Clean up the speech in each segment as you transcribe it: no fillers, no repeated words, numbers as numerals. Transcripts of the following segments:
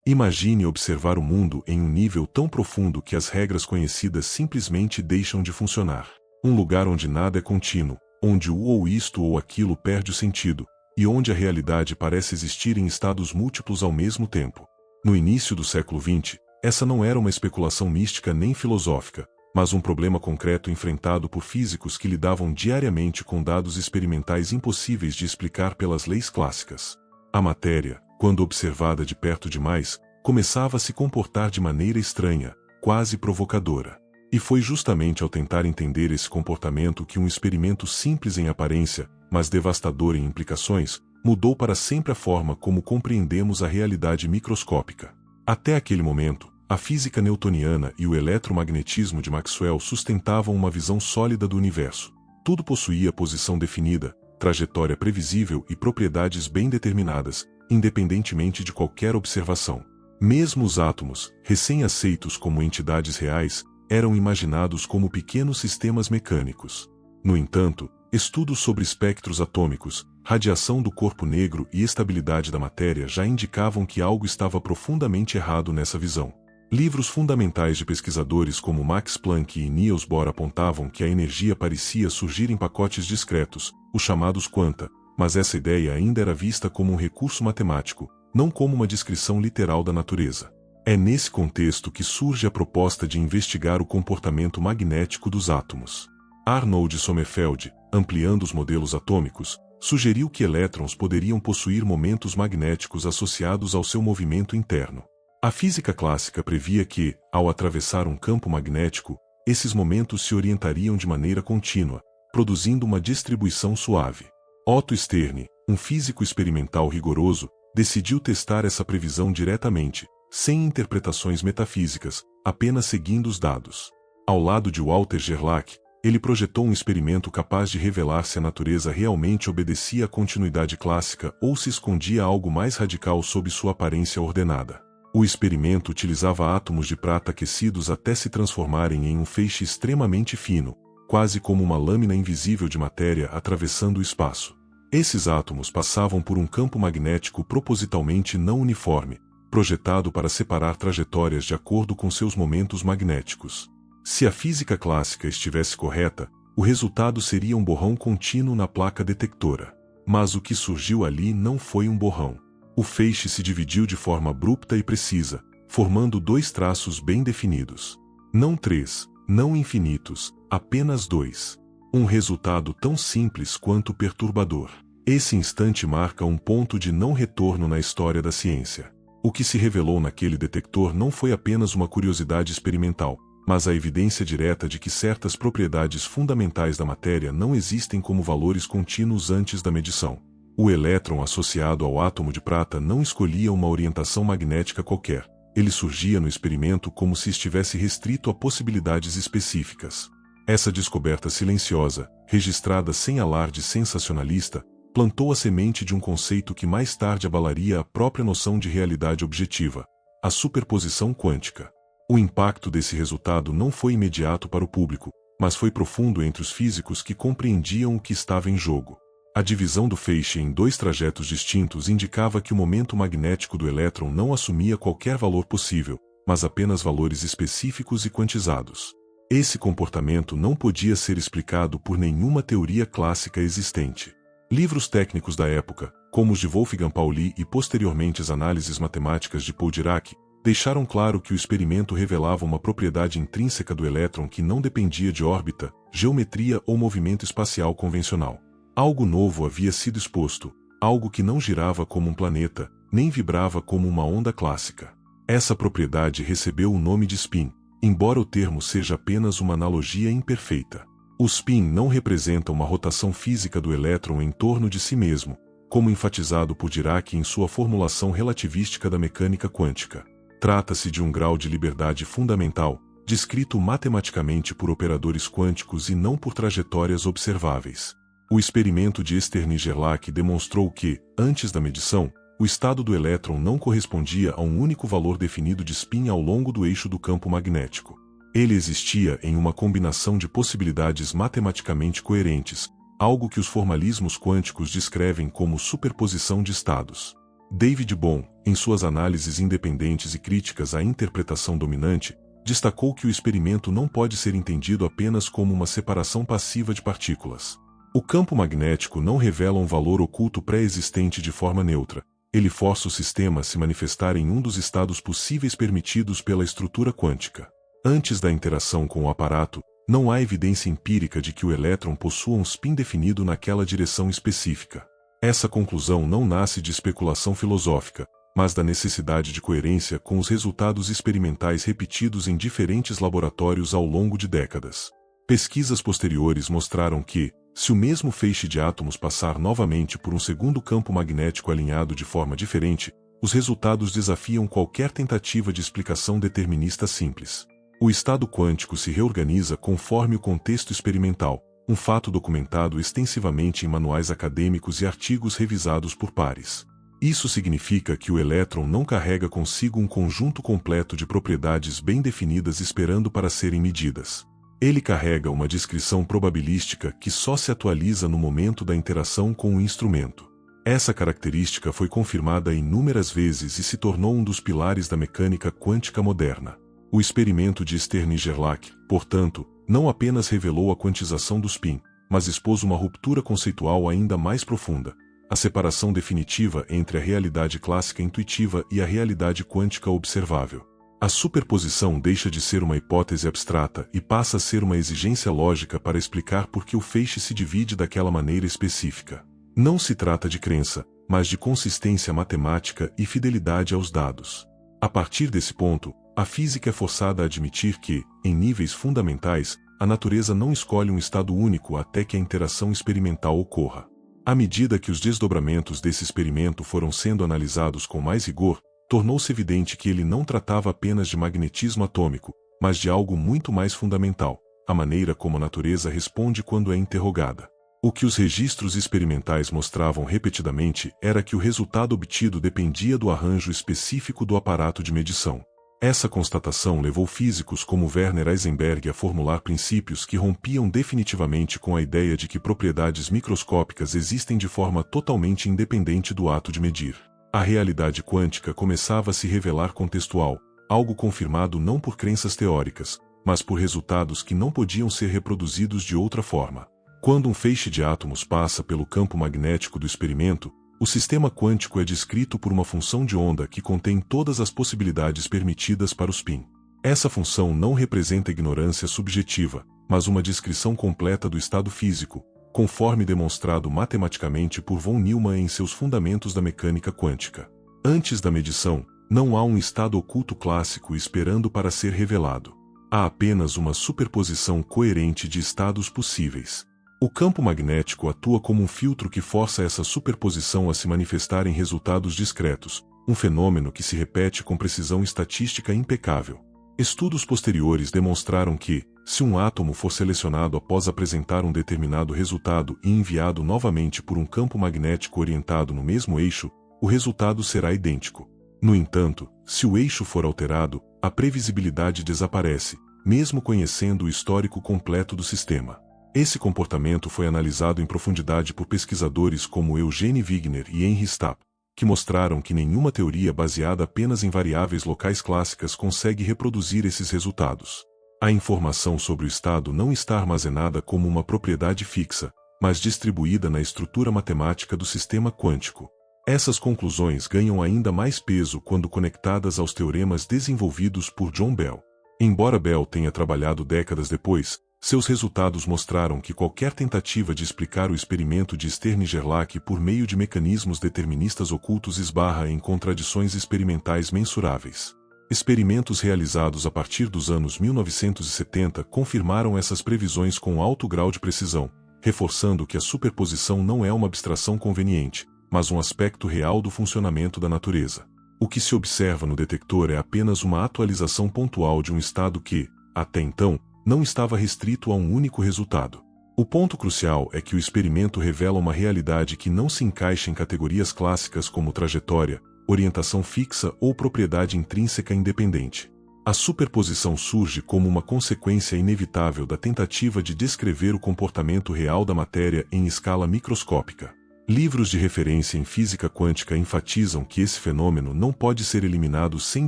Imagine observar o mundo em um nível tão profundo que as regras conhecidas simplesmente deixam de funcionar. Um lugar onde nada é contínuo, onde o ou isto ou aquilo perde o sentido, e onde a realidade parece existir em estados múltiplos ao mesmo tempo. No início do século XX, essa não era uma especulação mística nem filosófica, mas um problema concreto enfrentado por físicos que lidavam diariamente com dados experimentais impossíveis de explicar pelas leis clássicas. A matéria, quando observada de perto demais, começava a se comportar de maneira estranha, quase provocadora. E foi justamente ao tentar entender esse comportamento que um experimento simples em aparência, mas devastador em implicações, mudou para sempre a forma como compreendemos a realidade microscópica. Até aquele momento, a física newtoniana e o eletromagnetismo de Maxwell sustentavam uma visão sólida do universo. Tudo possuía posição definida, trajetória previsível e propriedades bem determinadas, independentemente de qualquer observação. Mesmo os átomos, recém-aceitos como entidades reais, eram imaginados como pequenos sistemas mecânicos. No entanto, estudos sobre espectros atômicos, radiação do corpo negro e estabilidade da matéria já indicavam que algo estava profundamente errado nessa visão. Livros fundamentais de pesquisadores como Max Planck e Niels Bohr apontavam que a energia parecia surgir em pacotes discretos, os chamados quanta, mas essa ideia ainda era vista como um recurso matemático, não como uma descrição literal da natureza. É nesse contexto que surge a proposta de investigar o comportamento magnético dos átomos. Arnold Sommerfeld, ampliando os modelos atômicos, sugeriu que elétrons poderiam possuir momentos magnéticos associados ao seu movimento interno. A física clássica previa que, ao atravessar um campo magnético, esses momentos se orientariam de maneira contínua, produzindo uma distribuição suave. Otto Stern, um físico experimental rigoroso, decidiu testar essa previsão diretamente, sem interpretações metafísicas, apenas seguindo os dados. Ao lado de Walter Gerlach, ele projetou um experimento capaz de revelar se a natureza realmente obedecia à continuidade clássica ou se escondia algo mais radical sob sua aparência ordenada. O experimento utilizava átomos de prata aquecidos até se transformarem em um feixe extremamente fino, quase como uma lâmina invisível de matéria atravessando o espaço. Esses átomos passavam por um campo magnético propositalmente não uniforme, projetado para separar trajetórias de acordo com seus momentos magnéticos. Se a física clássica estivesse correta, o resultado seria um borrão contínuo na placa detectora. Mas o que surgiu ali não foi um borrão. O feixe se dividiu de forma abrupta e precisa, formando dois traços bem definidos. Não três, não infinitos, apenas dois. Um resultado tão simples quanto perturbador. Esse instante marca um ponto de não retorno na história da ciência. O que se revelou naquele detector não foi apenas uma curiosidade experimental, mas a evidência direta de que certas propriedades fundamentais da matéria não existem como valores contínuos antes da medição. O elétron associado ao átomo de prata não escolhia uma orientação magnética qualquer. Ele surgia no experimento como se estivesse restrito a possibilidades específicas. Essa descoberta silenciosa, registrada sem alarde sensacionalista, plantou a semente de um conceito que mais tarde abalaria a própria noção de realidade objetiva: a superposição quântica. O impacto desse resultado não foi imediato para o público, mas foi profundo entre os físicos que compreendiam o que estava em jogo. A divisão do feixe em dois trajetos distintos indicava que o momento magnético do elétron não assumia qualquer valor possível, mas apenas valores específicos e quantizados. Esse comportamento não podia ser explicado por nenhuma teoria clássica existente. Livros técnicos da época, como os de Wolfgang Pauli e posteriormente as análises matemáticas de Paul Dirac, deixaram claro que o experimento revelava uma propriedade intrínseca do elétron que não dependia de órbita, geometria ou movimento espacial convencional. Algo novo havia sido exposto, algo que não girava como um planeta, nem vibrava como uma onda clássica. Essa propriedade recebeu o nome de spin, embora o termo seja apenas uma analogia imperfeita. O spin não representa uma rotação física do elétron em torno de si mesmo, como enfatizado por Dirac em sua formulação relativística da mecânica quântica. Trata-se de um grau de liberdade fundamental, descrito matematicamente por operadores quânticos e não por trajetórias observáveis. O experimento de Stern e Gerlach demonstrou que, antes da medição, o estado do elétron não correspondia a um único valor definido de spin ao longo do eixo do campo magnético. Ele existia em uma combinação de possibilidades matematicamente coerentes, algo que os formalismos quânticos descrevem como superposição de estados. David Bohm, em suas análises independentes e críticas à interpretação dominante, destacou que o experimento não pode ser entendido apenas como uma separação passiva de partículas. O campo magnético não revela um valor oculto pré-existente de forma neutra. Ele força o sistema a se manifestar em um dos estados possíveis permitidos pela estrutura quântica. Antes da interação com o aparato, não há evidência empírica de que o elétron possua um spin definido naquela direção específica. Essa conclusão não nasce de especulação filosófica, mas da necessidade de coerência com os resultados experimentais repetidos em diferentes laboratórios ao longo de décadas. Pesquisas posteriores mostraram que, se o mesmo feixe de átomos passar novamente por um segundo campo magnético alinhado de forma diferente, os resultados desafiam qualquer tentativa de explicação determinista simples. O estado quântico se reorganiza conforme o contexto experimental, um fato documentado extensivamente em manuais acadêmicos e artigos revisados por pares. Isso significa que o elétron não carrega consigo um conjunto completo de propriedades bem definidas esperando para serem medidas. Ele carrega uma descrição probabilística que só se atualiza no momento da interação com o instrumento. Essa característica foi confirmada inúmeras vezes e se tornou um dos pilares da mecânica quântica moderna. O experimento de Stern-Gerlach, portanto, não apenas revelou a quantização do spin, mas expôs uma ruptura conceitual ainda mais profunda, a separação definitiva entre a realidade clássica intuitiva e a realidade quântica observável. A superposição deixa de ser uma hipótese abstrata e passa a ser uma exigência lógica para explicar por que o feixe se divide daquela maneira específica. Não se trata de crença, mas de consistência matemática e fidelidade aos dados. A partir desse ponto, a física é forçada a admitir que, em níveis fundamentais, a natureza não escolhe um estado único até que a interação experimental ocorra. À medida que os desdobramentos desse experimento foram sendo analisados com mais rigor, tornou-se evidente que ele não tratava apenas de magnetismo atômico, mas de algo muito mais fundamental, a maneira como a natureza responde quando é interrogada. O que os registros experimentais mostravam repetidamente era que o resultado obtido dependia do arranjo específico do aparato de medição. Essa constatação levou físicos como Werner Heisenberg a formular princípios que rompiam definitivamente com a ideia de que propriedades microscópicas existem de forma totalmente independente do ato de medir. A realidade quântica começava a se revelar contextual, algo confirmado não por crenças teóricas, mas por resultados que não podiam ser reproduzidos de outra forma. Quando um feixe de átomos passa pelo campo magnético do experimento, o sistema quântico é descrito por uma função de onda que contém todas as possibilidades permitidas para o spin. Essa função não representa ignorância subjetiva, mas uma descrição completa do estado físico, conforme demonstrado matematicamente por von Neumann em seus Fundamentos da Mecânica Quântica. Antes da medição, não há um estado oculto clássico esperando para ser revelado. Há apenas uma superposição coerente de estados possíveis. O campo magnético atua como um filtro que força essa superposição a se manifestar em resultados discretos, um fenômeno que se repete com precisão estatística impecável. Estudos posteriores demonstraram que, se um átomo for selecionado após apresentar um determinado resultado e enviado novamente por um campo magnético orientado no mesmo eixo, o resultado será idêntico. No entanto, se o eixo for alterado, a previsibilidade desaparece, mesmo conhecendo o histórico completo do sistema. Esse comportamento foi analisado em profundidade por pesquisadores como Eugene Wigner e Henry Stapp, que mostraram que nenhuma teoria baseada apenas em variáveis locais clássicas consegue reproduzir esses resultados. A informação sobre o estado não está armazenada como uma propriedade fixa, mas distribuída na estrutura matemática do sistema quântico. Essas conclusões ganham ainda mais peso quando conectadas aos teoremas desenvolvidos por John Bell. Embora Bell tenha trabalhado décadas depois, seus resultados mostraram que qualquer tentativa de explicar o experimento de Stern-Gerlach por meio de mecanismos deterministas ocultos esbarra em contradições experimentais mensuráveis. Experimentos realizados a partir dos anos 1970 confirmaram essas previsões com alto grau de precisão, reforçando que a superposição não é uma abstração conveniente, mas um aspecto real do funcionamento da natureza. O que se observa no detector é apenas uma atualização pontual de um estado que, até então, não estava restrito a um único resultado. O ponto crucial é que o experimento revela uma realidade que não se encaixa em categorias clássicas como trajetória, orientação fixa ou propriedade intrínseca independente. A superposição surge como uma consequência inevitável da tentativa de descrever o comportamento real da matéria em escala microscópica. Livros de referência em física quântica enfatizam que esse fenômeno não pode ser eliminado sem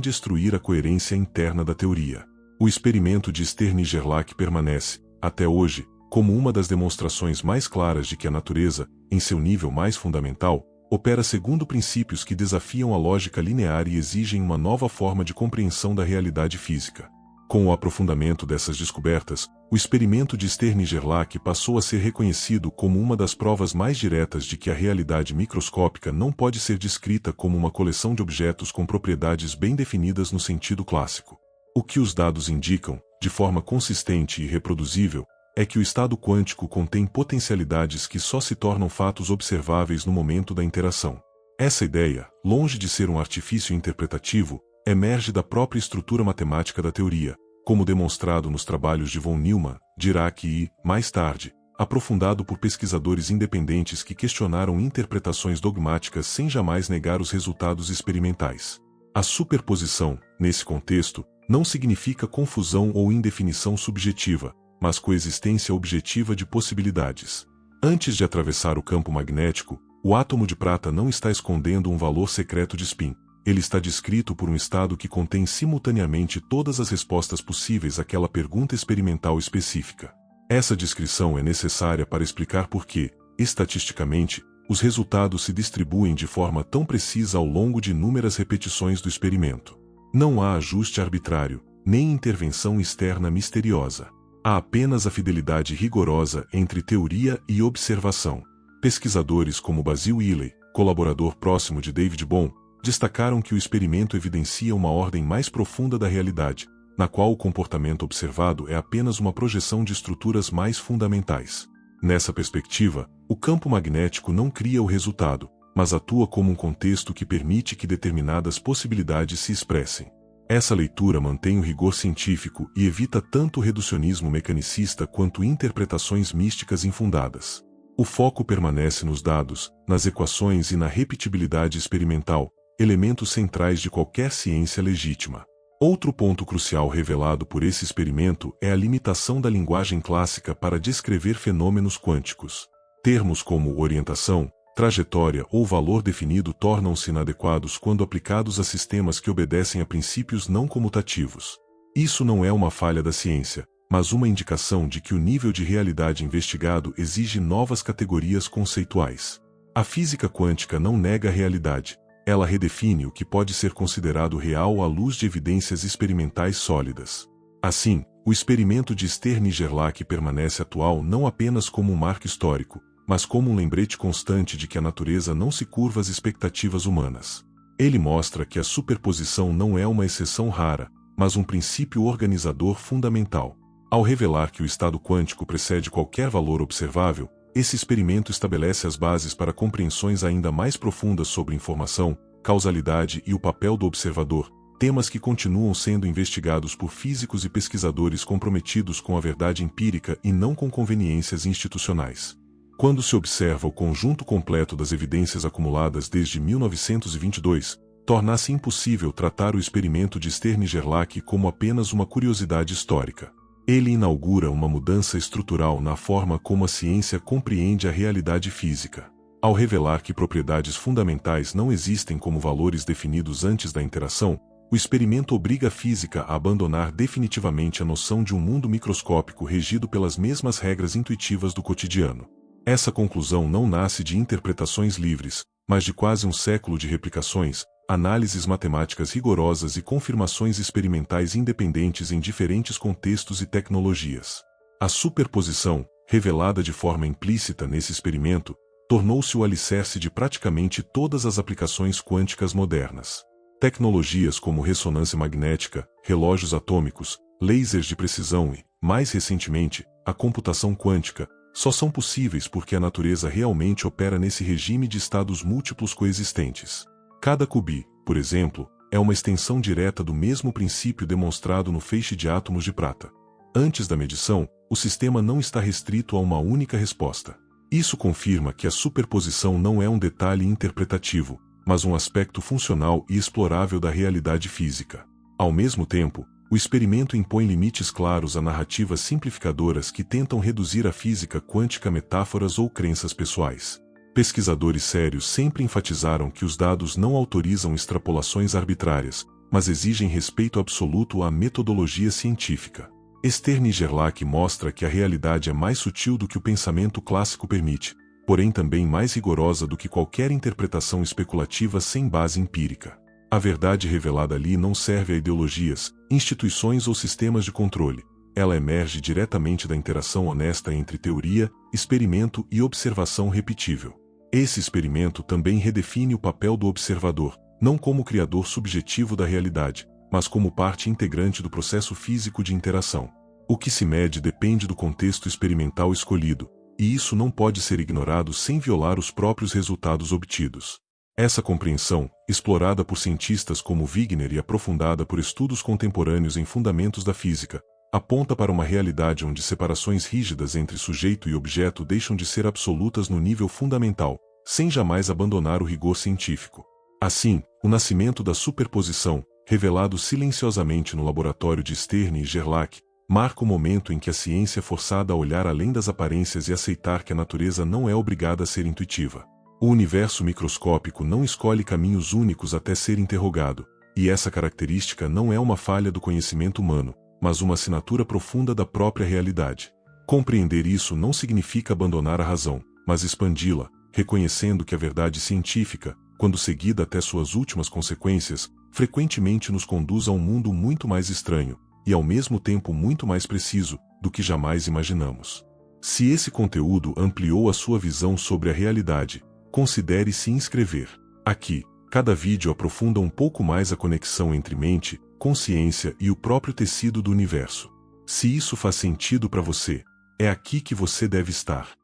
destruir a coerência interna da teoria. O experimento de Stern-Gerlach permanece, até hoje, como uma das demonstrações mais claras de que a natureza, em seu nível mais fundamental, opera segundo princípios que desafiam a lógica linear e exigem uma nova forma de compreensão da realidade física. Com o aprofundamento dessas descobertas, o experimento de Stern-Gerlach passou a ser reconhecido como uma das provas mais diretas de que a realidade microscópica não pode ser descrita como uma coleção de objetos com propriedades bem definidas no sentido clássico. O que os dados indicam, de forma consistente e reproduzível, é que o estado quântico contém potencialidades que só se tornam fatos observáveis no momento da interação. Essa ideia, longe de ser um artifício interpretativo, emerge da própria estrutura matemática da teoria, como demonstrado nos trabalhos de von Neumann, Dirac e, mais tarde, aprofundado por pesquisadores independentes que questionaram interpretações dogmáticas sem jamais negar os resultados experimentais. A superposição, nesse contexto, não significa confusão ou indefinição subjetiva, mas coexistência objetiva de possibilidades. Antes de atravessar o campo magnético, o átomo de prata não está escondendo um valor secreto de spin. Ele está descrito por um estado que contém simultaneamente todas as respostas possíveis àquela pergunta experimental específica. Essa descrição é necessária para explicar por que, estatisticamente, os resultados se distribuem de forma tão precisa ao longo de inúmeras repetições do experimento. Não há ajuste arbitrário, nem intervenção externa misteriosa. Há apenas a fidelidade rigorosa entre teoria e observação. Pesquisadores como Basil Iley, colaborador próximo de David Bohm, destacaram que o experimento evidencia uma ordem mais profunda da realidade, na qual o comportamento observado é apenas uma projeção de estruturas mais fundamentais. Nessa perspectiva, o campo magnético não cria o resultado, mas atua como um contexto que permite que determinadas possibilidades se expressem. Essa leitura mantém o rigor científico e evita tanto o reducionismo mecanicista quanto interpretações místicas infundadas. O foco permanece nos dados, nas equações e na repetibilidade experimental, elementos centrais de qualquer ciência legítima. Outro ponto crucial revelado por esse experimento é a limitação da linguagem clássica para descrever fenômenos quânticos. Termos como orientação, trajetória ou valor definido tornam-se inadequados quando aplicados a sistemas que obedecem a princípios não comutativos. Isso não é uma falha da ciência, mas uma indicação de que o nível de realidade investigado exige novas categorias conceituais. A física quântica não nega a realidade. Ela redefine o que pode ser considerado real à luz de evidências experimentais sólidas. Assim, o experimento de Stern-Gerlach permanece atual não apenas como um marco histórico, mas como um lembrete constante de que a natureza não se curva às expectativas humanas. Ele mostra que a superposição não é uma exceção rara, mas um princípio organizador fundamental. Ao revelar que o estado quântico precede qualquer valor observável, esse experimento estabelece as bases para compreensões ainda mais profundas sobre informação, causalidade e o papel do observador, temas que continuam sendo investigados por físicos e pesquisadores comprometidos com a verdade empírica e não com conveniências institucionais. Quando se observa o conjunto completo das evidências acumuladas desde 1922, torna-se impossível tratar o experimento de Stern-Gerlach como apenas uma curiosidade histórica. Ele inaugura uma mudança estrutural na forma como a ciência compreende a realidade física. Ao revelar que propriedades fundamentais não existem como valores definidos antes da interação, o experimento obriga a física a abandonar definitivamente a noção de um mundo microscópico regido pelas mesmas regras intuitivas do cotidiano. Essa conclusão não nasce de interpretações livres, mas de quase um século de replicações, análises matemáticas rigorosas e confirmações experimentais independentes em diferentes contextos e tecnologias. A superposição, revelada de forma implícita nesse experimento, tornou-se o alicerce de praticamente todas as aplicações quânticas modernas. Tecnologias como ressonância magnética, relógios atômicos, lasers de precisão e, mais recentemente, a computação quântica, só são possíveis porque a natureza realmente opera nesse regime de estados múltiplos coexistentes. Cada qubit, por exemplo, é uma extensão direta do mesmo princípio demonstrado no feixe de átomos de prata. Antes da medição, o sistema não está restrito a uma única resposta. Isso confirma que a superposição não é um detalhe interpretativo, mas um aspecto funcional e explorável da realidade física. Ao mesmo tempo, o experimento impõe limites claros a narrativas simplificadoras que tentam reduzir a física quântica a metáforas ou crenças pessoais. Pesquisadores sérios sempre enfatizaram que os dados não autorizam extrapolações arbitrárias, mas exigem respeito absoluto à metodologia científica. Stern e Gerlach mostra que a realidade é mais sutil do que o pensamento clássico permite, porém também mais rigorosa do que qualquer interpretação especulativa sem base empírica. A verdade revelada ali não serve a ideologias, instituições ou sistemas de controle. Ela emerge diretamente da interação honesta entre teoria, experimento e observação repetível. Esse experimento também redefine o papel do observador, não como criador subjetivo da realidade, mas como parte integrante do processo físico de interação. O que se mede depende do contexto experimental escolhido, e isso não pode ser ignorado sem violar os próprios resultados obtidos. Essa compreensão, explorada por cientistas como Wigner e aprofundada por estudos contemporâneos em fundamentos da física, aponta para uma realidade onde separações rígidas entre sujeito e objeto deixam de ser absolutas no nível fundamental, sem jamais abandonar o rigor científico. Assim, o nascimento da superposição, revelado silenciosamente no laboratório de Stern e Gerlach, marca o momento em que a ciência é forçada a olhar além das aparências e aceitar que a natureza não é obrigada a ser intuitiva. O universo microscópico não escolhe caminhos únicos até ser interrogado, e essa característica não é uma falha do conhecimento humano, mas uma assinatura profunda da própria realidade. Compreender isso não significa abandonar a razão, mas expandi-la, reconhecendo que a verdade científica, quando seguida até suas últimas consequências, frequentemente nos conduz a um mundo muito mais estranho, e ao mesmo tempo muito mais preciso, do que jamais imaginamos. Se esse conteúdo ampliou a sua visão sobre a realidade, considere se inscrever. Aqui, cada vídeo aprofunda um pouco mais a conexão entre mente, consciência e o próprio tecido do universo. Se isso faz sentido para você, é aqui que você deve estar.